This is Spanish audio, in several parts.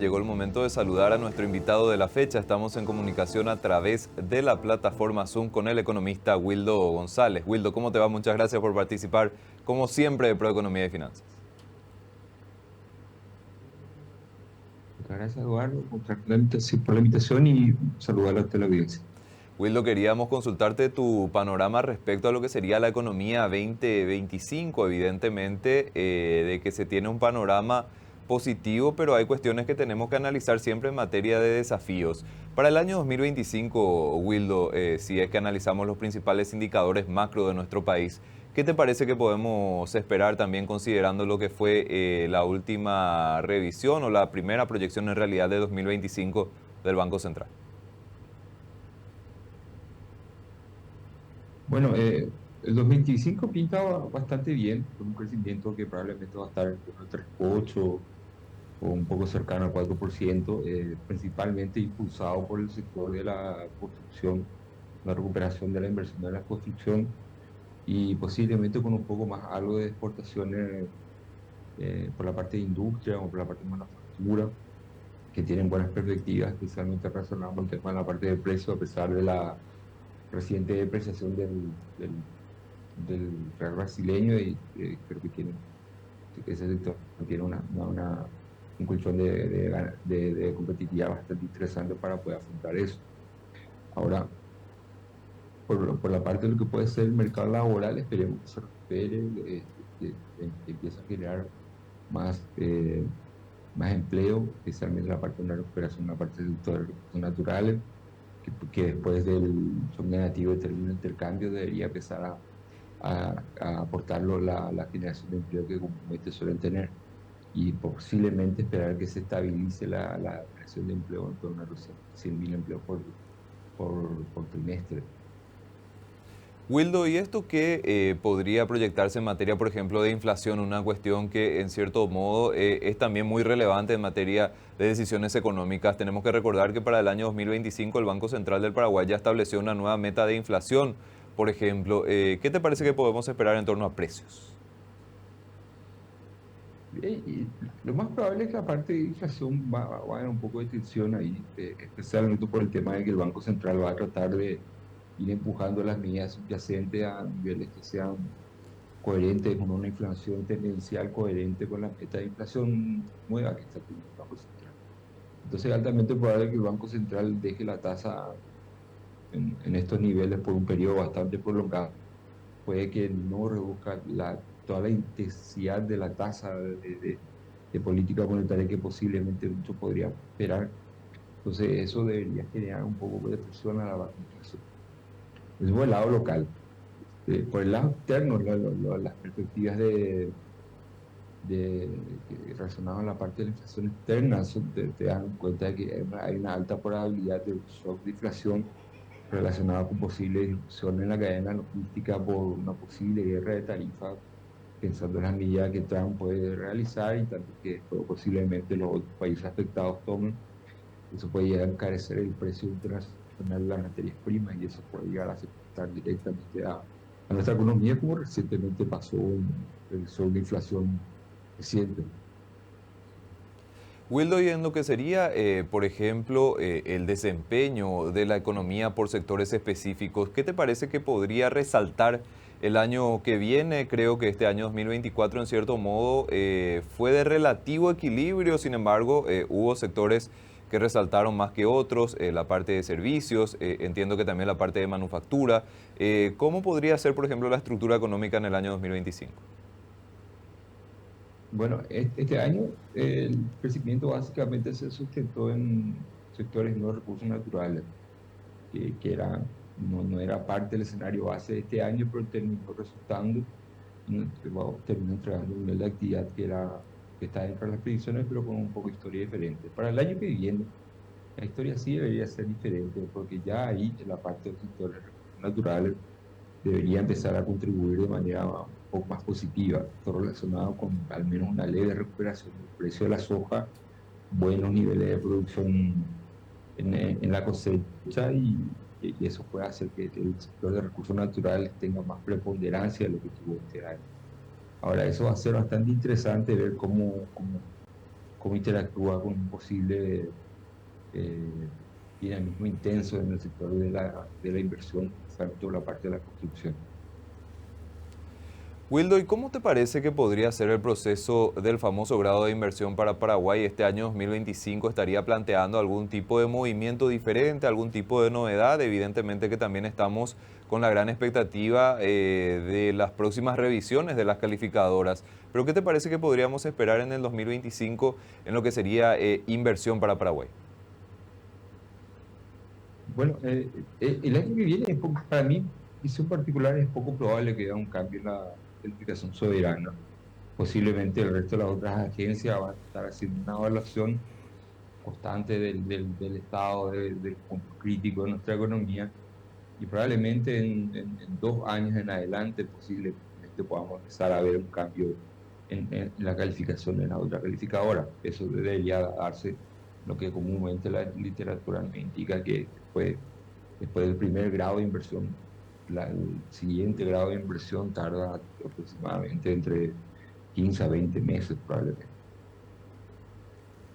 Llegó el momento de saludar a nuestro invitado de la fecha. Estamos en comunicación a través de la plataforma Zoom con el economista Wildo González. Wildo, ¿cómo te va? Muchas gracias por participar, como siempre, de Proeconomía y Finanzas. Muchas gracias, Eduardo, por la invitación y saludar a la audiencia. Wildo, queríamos consultarte tu panorama respecto a lo que sería la economía 2025. Evidentemente, de que se tiene un panorama positivo, pero hay cuestiones que tenemos que analizar siempre en materia de desafíos. Para el año 2025, Wildo, si es que analizamos los principales indicadores macro de nuestro país, ¿qué te parece que podemos esperar también considerando lo que fue la última revisión o la primera proyección en realidad de 2025 del Banco Central? Bueno, el 2025 pinta bastante bien, con un crecimiento que probablemente va a estar en torno al 3,8 o un poco cercano al 4%, principalmente impulsado por el sector de la construcción, la recuperación de la inversión de la construcción y posiblemente con un poco más algo de exportaciones por la parte de industria o por la parte de manufactura, que tienen buenas perspectivas, especialmente relacionado con el tema de la parte de precio, a pesar de la reciente depreciación del real brasileño y creo que ese sector tiene un colchón de competitividad bastante interesante para poder afrontar eso. Ahora, por la parte de lo que puede ser el mercado laboral, esperemos que se recupere, que empiece a generar más, más empleo, especialmente la parte de una recuperación, la parte del sector de recursos naturales, que después del shock negativo de término de intercambio debería empezar a aportarlo la generación de empleo que comúnmente suelen tener y posiblemente esperar que se estabilice la creación de empleo en torno a los 100.000 empleos por trimestre. Wildo, ¿y esto qué podría proyectarse en materia, por ejemplo, de inflación? Una cuestión que en cierto modo es también muy relevante en materia de decisiones económicas. Tenemos que recordar que para el año 2025 el Banco Central del Paraguay ya estableció una nueva meta de inflación. Por ejemplo, ¿qué te parece que podemos esperar en torno a precios? Y lo más probable es que la parte de inflación va a haber un poco de tensión ahí, especialmente por el tema de que el Banco Central va a tratar de ir empujando las medidas subyacentes a niveles que sean coherentes con una inflación tendencial coherente con la meta de inflación nueva que está teniendo el Banco Central. Entonces, es altamente probable que el Banco Central deje la tasa en estos niveles por un periodo bastante prolongado. Puede que no reduzca toda la intensidad de la tasa de política monetaria que posiblemente mucho podría esperar. Entonces, eso debería generar un poco de presión a la baja inflación. Eso por el lado local. Por el lado externo, las perspectivas relacionadas a la parte de la inflación externa te dan cuenta de que hay una alta probabilidad de un shock de inflación relacionado con posible disrupción en la cadena logística por una posible guerra de tarifas, pensando en las medidas que Trump puede realizar y tanto que después posiblemente los otros países afectados tomen. Eso puede llegar a encarecer el precio internacional de las materias primas y eso puede llegar a afectar directamente a nuestra economía, como recientemente pasó en el shock de inflación reciente. Wildo, y en lo que sería, por ejemplo, el desempeño de la economía por sectores específicos, ¿qué te parece que podría resaltar el año que viene? Creo que este año 2024, en cierto modo, fue de relativo equilibrio. Sin embargo, hubo sectores que resaltaron más que otros, la parte de servicios, entiendo que también la parte de manufactura. ¿Cómo podría ser, por ejemplo, la estructura económica en el año 2025? Bueno, este año el crecimiento básicamente se sustentó en sectores no recursos naturales, no era parte del escenario base de este año, pero terminó resultando, terminó entregando un nivel de actividad que está dentro de las predicciones, pero con un poco de historia diferente. Para el año que viene, la historia sí debería ser diferente, porque ya ahí en la parte de los sectores de recursos naturales debería empezar a contribuir de manera un poco más positiva, todo relacionado con al menos una leve recuperación del precio de la soja, buenos niveles de producción en la cosecha y eso puede hacer que el sector de recursos naturales tenga más preponderancia de lo que tuvo este año. Ahora, eso va a ser bastante interesante ver cómo interactúa con un posible eh, dinamismo intenso en el sector de la inversión, tanto la parte de la construcción. Wildo, ¿y cómo te parece que podría ser el proceso del famoso grado de inversión para Paraguay? Este año 2025 estaría planteando algún tipo de movimiento diferente, algún tipo de novedad. Evidentemente que también estamos con la gran expectativa de las próximas revisiones de las calificadoras. Pero ¿qué te parece que podríamos esperar en el 2025 en lo que sería inversión para Paraguay? Bueno, el año que viene, para mí, en particular, es poco probable que haya un cambio en la calificación soberana. Posiblemente el resto de las otras agencias van a estar haciendo una evaluación constante del estado, del punto crítico de nuestra economía y probablemente en 2 años en adelante posiblemente podamos empezar a ver un cambio en la calificación de la otra calificadora. Eso debería darse lo que comúnmente la literatura nos indica que después del primer grado de inversión, el siguiente grado de inversión tarda aproximadamente entre 15 a 20 meses probablemente.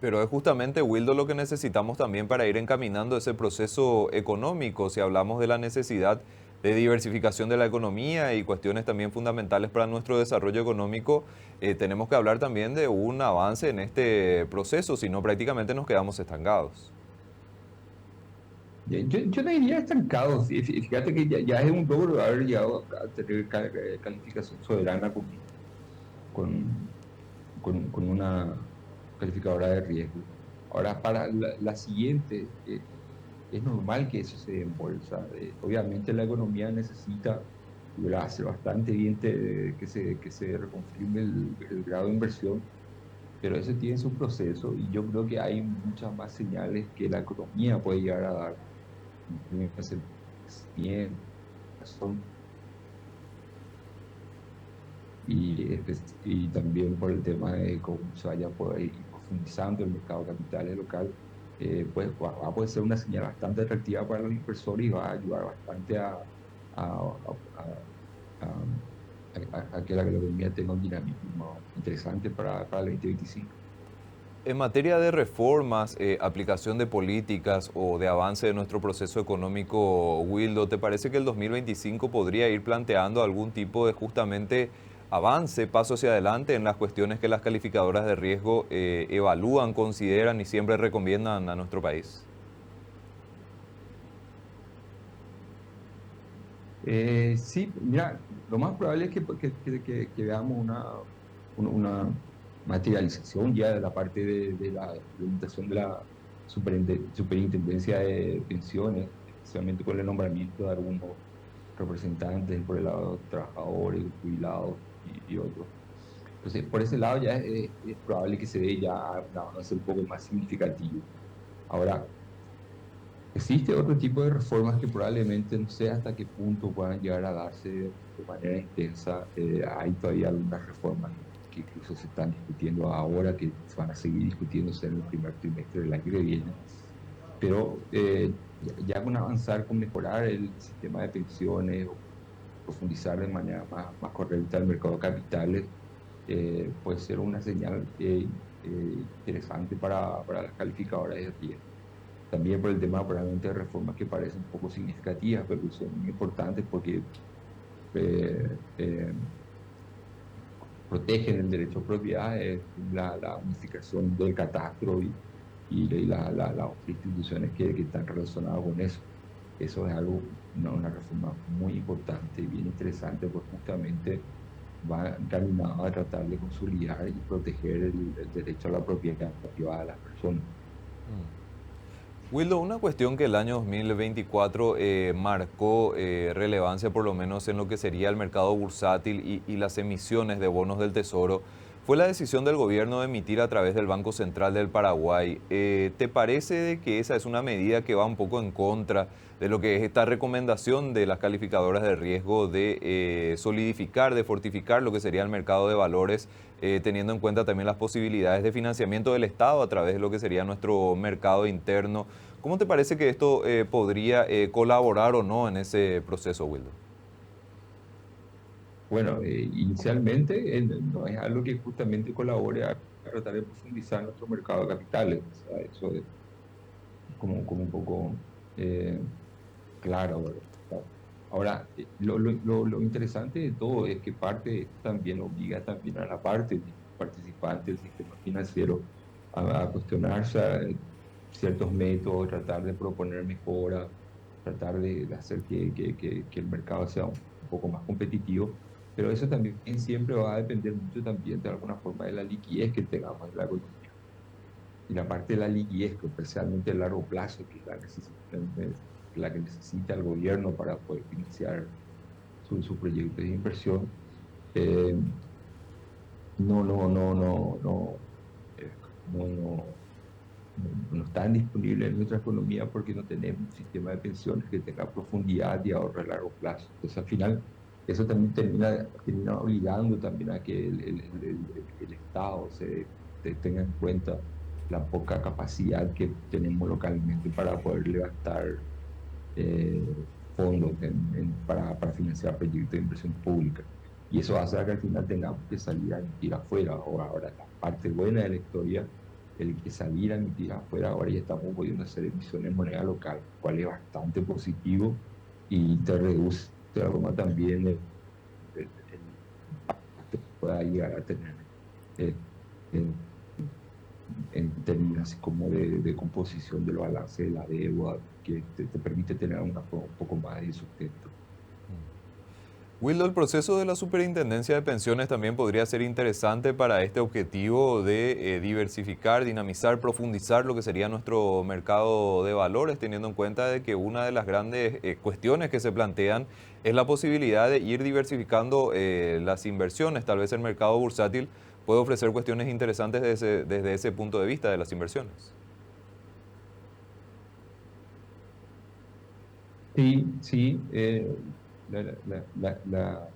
Pero es justamente, Wildo, lo que necesitamos también para ir encaminando ese proceso económico. Si hablamos de la necesidad de diversificación de la economía y cuestiones también fundamentales para nuestro desarrollo económico, tenemos que hablar también de un avance en este proceso, si no prácticamente nos quedamos estancados. Yo no diría estancado, fíjate que ya es un logro haber llegado a tener calificación soberana con, con una calificadora de riesgo. Ahora, para la siguiente, es normal que eso se dé en bolsa. Obviamente la economía necesita, y lo hace bastante bien que se reconfirme el grado de inversión, pero eso tiene su proceso y yo creo que hay muchas más señales que la economía puede llegar a dar. Tiene que hacer bien, razón, y también por el tema de cómo se vaya a poder ir profundizando el mercado de capitales local, pues va a poder ser una señal bastante atractiva para los inversores y va a ayudar bastante a- a- a que la economía tenga un dinamismo interesante para el 2025. En materia de reformas, aplicación de políticas o de avance de nuestro proceso económico, Wildo, ¿te parece que el 2025 podría ir planteando algún tipo de justamente avance, paso hacia adelante en las cuestiones que las calificadoras de riesgo evalúan, consideran y siempre recomiendan a nuestro país? Sí, mira, lo más probable es que veamos una materialización ya de la parte de la implementación de la superintendencia de pensiones, especialmente con el nombramiento de algunos representantes por el lado de los trabajadores, jubilados y otros. Entonces, por ese lado ya es probable que se dé ya un avance un poco más significativo. Ahora, existe otro tipo de reformas que probablemente no sé hasta qué punto puedan llegar a darse de manera intensa. Hay todavía algunas reformas que incluso se están discutiendo ahora, que se van a seguir discutiéndose en el primer trimestre del año que viene. Pero ya con avanzar, con mejorar el sistema de pensiones o profundizar de manera más correcta el mercado de capitales, puede ser una señal interesante para las calificadoras de riesgo. También por el tema probablemente de reformas que parecen un poco significativas, pero que son muy importantes porque eh, eh, protegen el derecho a propiedad, la unificación del catastro las otras instituciones que están relacionadas con eso. Eso es algo, una reforma muy importante y bien interesante, porque justamente va encaminado a tratar de consolidar y proteger el derecho a la propiedad privada de las personas. Wildo, una cuestión que el año 2024 marcó relevancia por lo menos en lo que sería el mercado bursátil y las emisiones de bonos del Tesoro fue la decisión del gobierno de emitir a través del Banco Central del Paraguay. ¿Te parece de que esa es una medida que va un poco en contra de lo que es esta recomendación de las calificadoras de riesgo de solidificar, de fortificar lo que sería el mercado de valores, teniendo en cuenta también las posibilidades de financiamiento del Estado a través de lo que sería nuestro mercado interno? ¿Cómo te parece que esto podría colaborar o no en ese proceso, Wildo? Bueno, inicialmente no es algo que justamente colabore. tratar de profundizar nuestro mercado de capitales. O sea, eso es como un poco eh, claro, ¿verdad? Claro. Ahora, lo interesante de todo es que parte de esto también obliga también a la parte participante del sistema financiero a cuestionarse ciertos métodos, tratar de proponer mejoras, tratar de hacer que el mercado sea un poco más competitivo, pero eso también siempre va a depender mucho también de alguna forma de la liquidez que tengamos en la economía. Y la parte de la liquidez, que especialmente a largo plazo, que es la que necesita el gobierno para poder financiar su proyecto de inversión, eh, no, no, no, no, no, eh, no, no, no están disponibles en nuestra economía porque no tenemos un sistema de pensiones que tenga profundidad y ahorro a largo plazo. Entonces, al final, eso también termina obligando también a que el Estado tenga en cuenta la poca capacidad que tenemos localmente para poder levantar fondos para financiar proyectos de inversión pública. Y eso hace que al final tengamos que salir a emitir afuera. Ahora, la parte buena de la historia, el que salir a emitir afuera, ahora ya estamos pudiendo hacer emisiones en moneda local, lo cual es bastante positivo y te reduce de alguna forma también el impacto que pueda llegar a tener eh, en, en términos así como de composición del balance de la deuda, que te permite tener un poco más de sustento. Wildo, el proceso de la superintendencia de pensiones también podría ser interesante para este objetivo de diversificar, dinamizar, profundizar lo que sería nuestro mercado de valores, teniendo en cuenta de que una de las grandes cuestiones que se plantean es la posibilidad de ir diversificando las inversiones. Tal vez el mercado bursátil puede ofrecer cuestiones interesantes desde ese punto de vista de las inversiones. Sí, sí, la, la, la, la,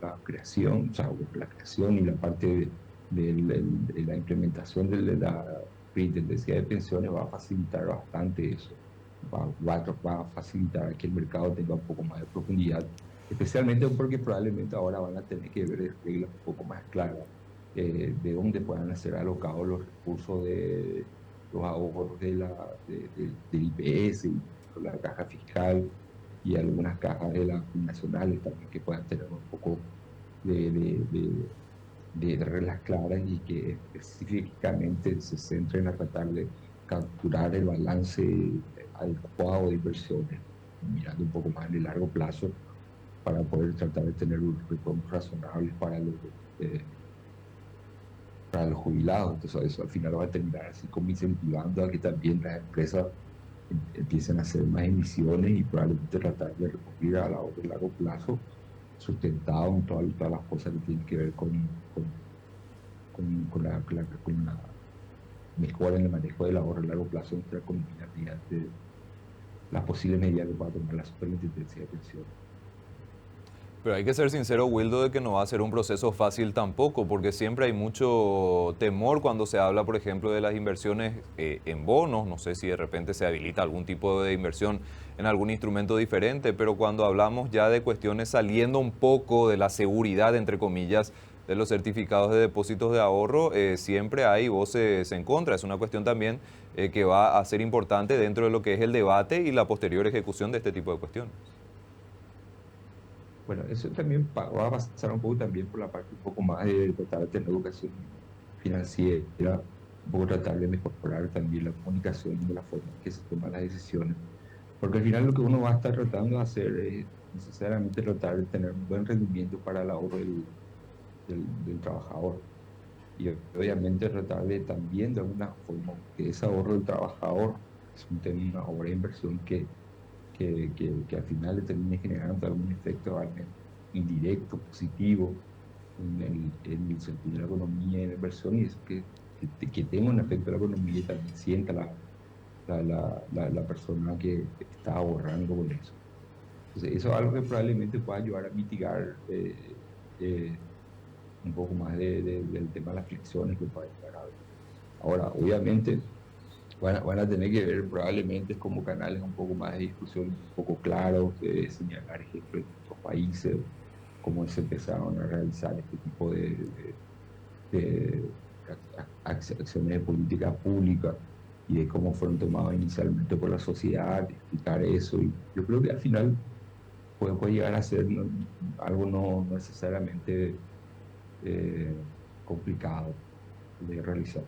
la creación, o sea, la creación y la parte de la implementación de la superintendencia de pensiones va a facilitar bastante eso. Va a facilitar que el mercado tenga un poco más de profundidad, especialmente porque probablemente ahora van a tener que ver reglas un poco más claras de dónde puedan ser alocados los recursos de los ahorros del IPS y la caja fiscal y algunas cajas de las nacionales también que puedan tener un poco de, de, de, de reglas claras y que específicamente se centren a tratar de capturar el balance adecuado de inversiones, mirando un poco más en el largo plazo para poder tratar de tener unos retornos razonables eh, para los jubilados. Entonces eso al final va a terminar así como incentivando a que también las empresas empiecen a hacer más emisiones y probablemente tratar de recurrir a la de largo plazo sustentado en todas las cosas que tienen que ver con la mejora en el manejo del ahorro a largo plazo de nuestra economía mediante las posibles medidas que pueda tomar la superintendencia de pensiones. Pero hay que ser sincero, Wildo, de que no va a ser un proceso fácil tampoco, porque siempre hay mucho temor cuando se habla, por ejemplo, de las inversiones en bonos. No sé si de repente se habilita algún tipo de inversión en algún instrumento diferente, pero cuando hablamos ya de cuestiones saliendo un poco de la seguridad, entre comillas, de los certificados de depósitos de ahorro, siempre hay voces en contra. Es una cuestión también que va a ser importante dentro de lo que es el debate y la posterior ejecución de este tipo de cuestiones. Bueno, eso también va a pasar un poco también por la parte un poco más de tratar de tener educación financiera, un poco tratar de mejorar también la comunicación de la forma en que se toman las decisiones. Porque al final lo que uno va a estar tratando de hacer es necesariamente tratar de tener un buen rendimiento para el ahorro del trabajador. Y obviamente tratar de también de alguna forma que ese ahorro del trabajador es una obra de inversión que al final le termine generando algún efecto al menos indirecto, positivo, en el sentido de la economía y la inversión, y eso que tenga un efecto en la economía y también sienta la persona que está ahorrando con eso. Entonces, eso es algo que probablemente pueda ayudar a mitigar eh, un poco más del tema de las fricciones que pueda llegar a haber. Ahora, obviamente, van a tener que ver probablemente como canales un poco más de discusión, un poco claros, de señalar ejemplos de otros países, cómo se empezaron a realizar este tipo de acciones de política pública y de cómo fueron tomados inicialmente por la sociedad, explicar eso. Y yo creo que al final puede llegar a ser algo no necesariamente complicado de realizar.